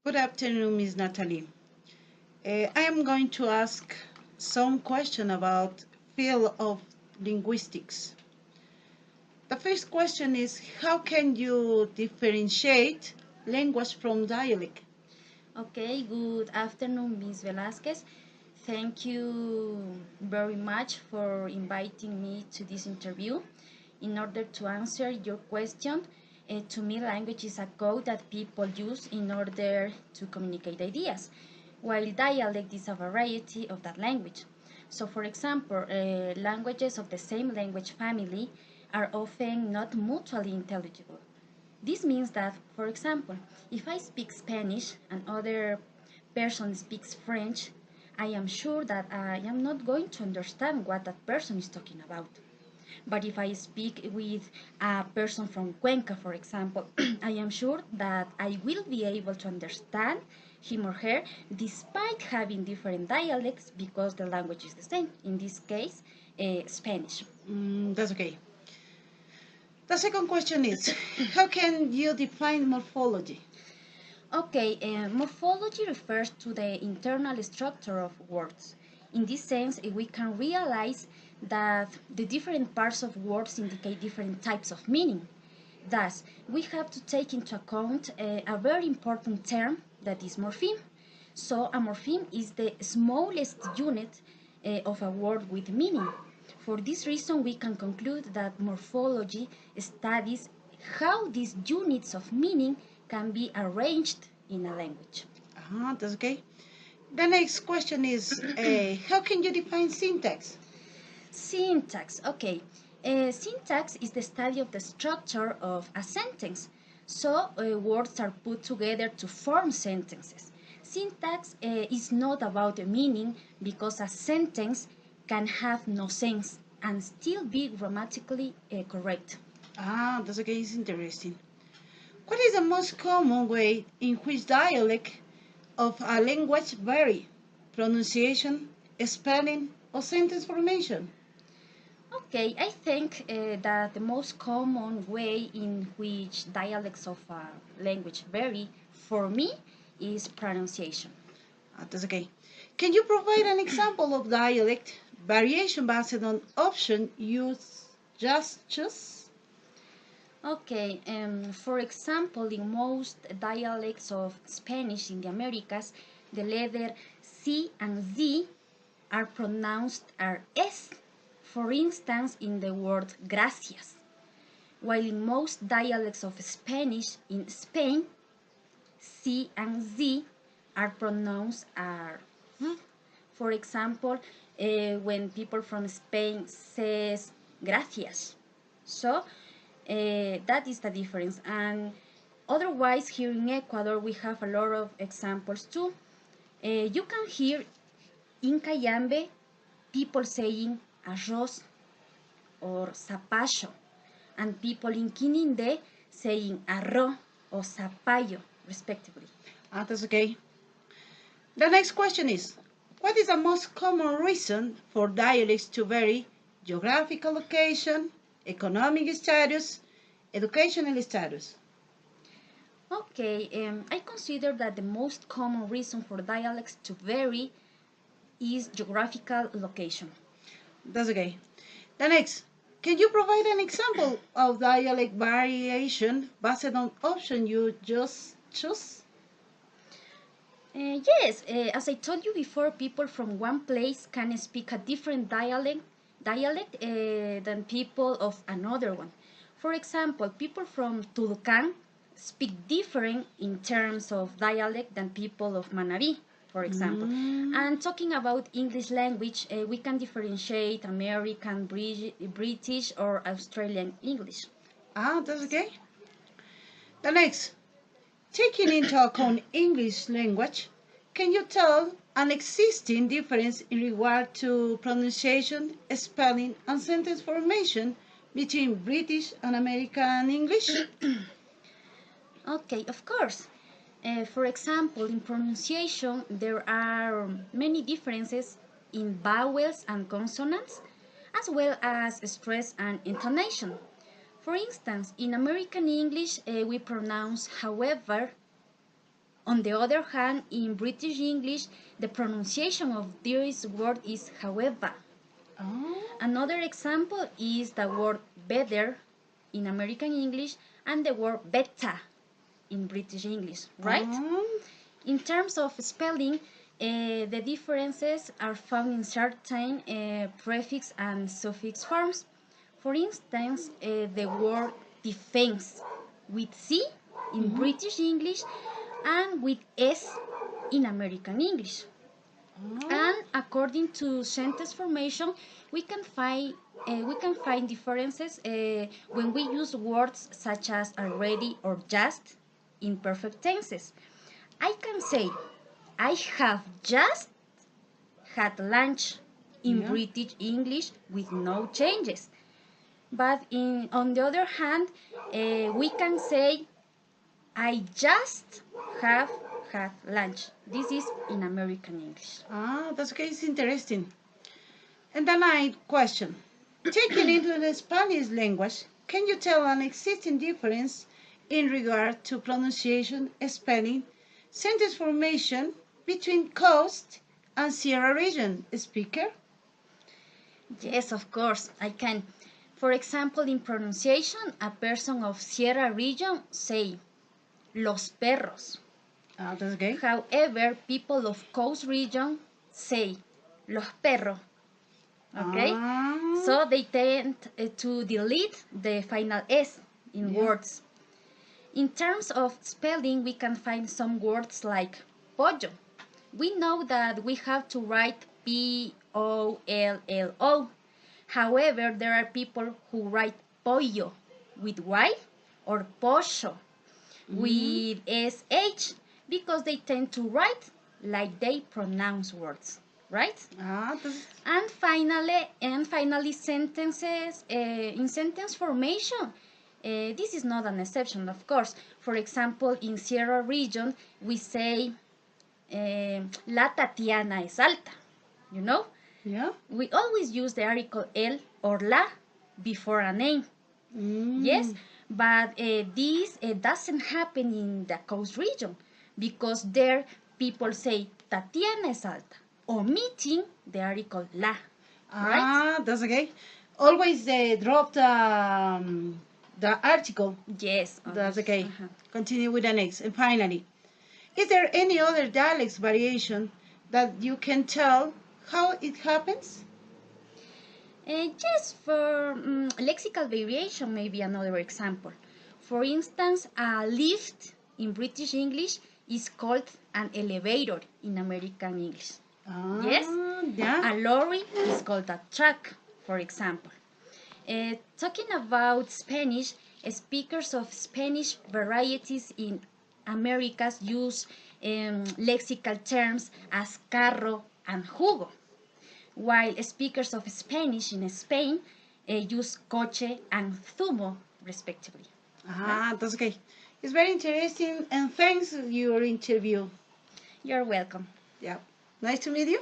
Good afternoon, Ms. Natalie. I am going to ask some question about field of linguistics. The first question is, how can you differentiate language from dialect? Okay, good afternoon, Ms. Velasquez. Thank you very much for inviting me to this interview. In order to answer your question, to me, language is a code that people use in order to communicate ideas, while dialect is a variety of that language. So, for example, languages of the same language family are often not mutually intelligible. This means that, for example, if I speak Spanish and other person speaks French, I am sure that I am not going to understand what that person is talking about. But if I speak with a person from Cuenca, for example, I am sure that I will be able to understand him or her despite having different dialects because the language is the same. In this case, Spanish. That's okay. The second question is, how can you define morphology? Okay, morphology refers to the internal structure of words. In this sense, we can realize that the different parts of words indicate different types of meaning. Thus, we have to take into account a very important term that is morpheme. So, a morpheme is the smallest unit of a word with meaning. For this reason, we can conclude that morphology studies how these units of meaning can be arranged in a language. That's okay. The next question is, how can you define syntax? Syntax, okay. Syntax is the study of the structure of a sentence. So words are put together to form sentences. Syntax is not about the meaning because a sentence can have no sense and still be grammatically correct. That's okay. It's interesting. What is the most common way in which dialect of a language vary? Pronunciation, spelling, or sentence formation? Okay, I think that the most common way in which dialects of a language vary for me is pronunciation. That's okay. Can you provide an example of dialect variation based on option you just choose? Okay, for example, in most dialects of Spanish in the Americas, the letter C and Z are pronounced as S, for instance, in the word gracias, while in most dialects of Spanish in Spain, C and Z are pronounced as V. For example, when people from Spain says gracias. So that is the difference. And otherwise, here in Ecuador, we have a lot of examples too. You can hear in Cayambe people saying arroz or zapallo, and people in Quininde saying arroz or zapallo, respectively. That's okay. The next question is, what is the most common reason for dialects to vary? Geographical location, economic status, educational status. Okay, I consider that the most common reason for dialects to vary is geographical location. That's okay. The next, can you provide an example of dialect variation based on option you just choose? Yes, as I told you before, people from one place can speak a different dialect than people of another one. For example, people from Tulcan speak different in terms of dialect than people of Manabí, for example. And talking about English language, we can differentiate American, British, or Australian English. That's okay. The next, taking into account English language, can you tell an existing difference in regard to pronunciation, spelling, and sentence formation between British and American English? Okay, of course. For example, in pronunciation, there are many differences in vowels and consonants, as well as stress and intonation. For instance, in American English, we pronounce however On the other hand, in British English, the pronunciation of this word is however. Oh. Another example is the word better in American English and the word better in British English, right? Oh. In terms of spelling, the differences are found in certain prefix and suffix forms. For instance, the word defense with C in British English and with S in American English. And according to sentence formation, we can find differences when we use words such as already or just in perfect tenses. I can say, I have just had lunch in Yeah. British English with no changes. But on the other hand, we can say, I just have had lunch. This is in American English. That's okay. It's interesting. And then I question. Taking into the Spanish language, can you tell an existing difference in regard to pronunciation, spelling, sentence formation between coast and Sierra region speaker? Yes, of course, I can. For example, in pronunciation, a person of Sierra region say los perros. That's okay. However, people of coast region say los perros. Okay? So they tend to delete the final S in words. In terms of spelling, we can find some words like pollo. We know that we have to write Pollo. However, there are people who write pollo with Y or pollo with SH because they tend to write like they pronounce words, right? And finally, sentences in sentence formation. This is not an exception, of course. For example, in Sierra region, we say La Tatiana es alta. You know? Yeah. We always use the article el or la before a name. Yes, but this doesn't happen in the coast region because there people say Tatiana es alta, omitting the article la. Right? That's okay. Always they drop the article. Yes. That's okay. Continue with the next. And finally, is there any other dialects variation that you can tell how it happens? Yes, for lexical variation, maybe another example. For instance, a lift in British English is called an elevator in American English. Yes? Yeah. A lorry is called a truck, for example. Talking about Spanish, speakers of Spanish varieties in Americas use lexical terms as carro and jugo, while speakers of Spanish in Spain use coche and zumo, respectively. That's okay. It's very interesting, and thanks for your interview. You're welcome. Yeah. Nice to meet you.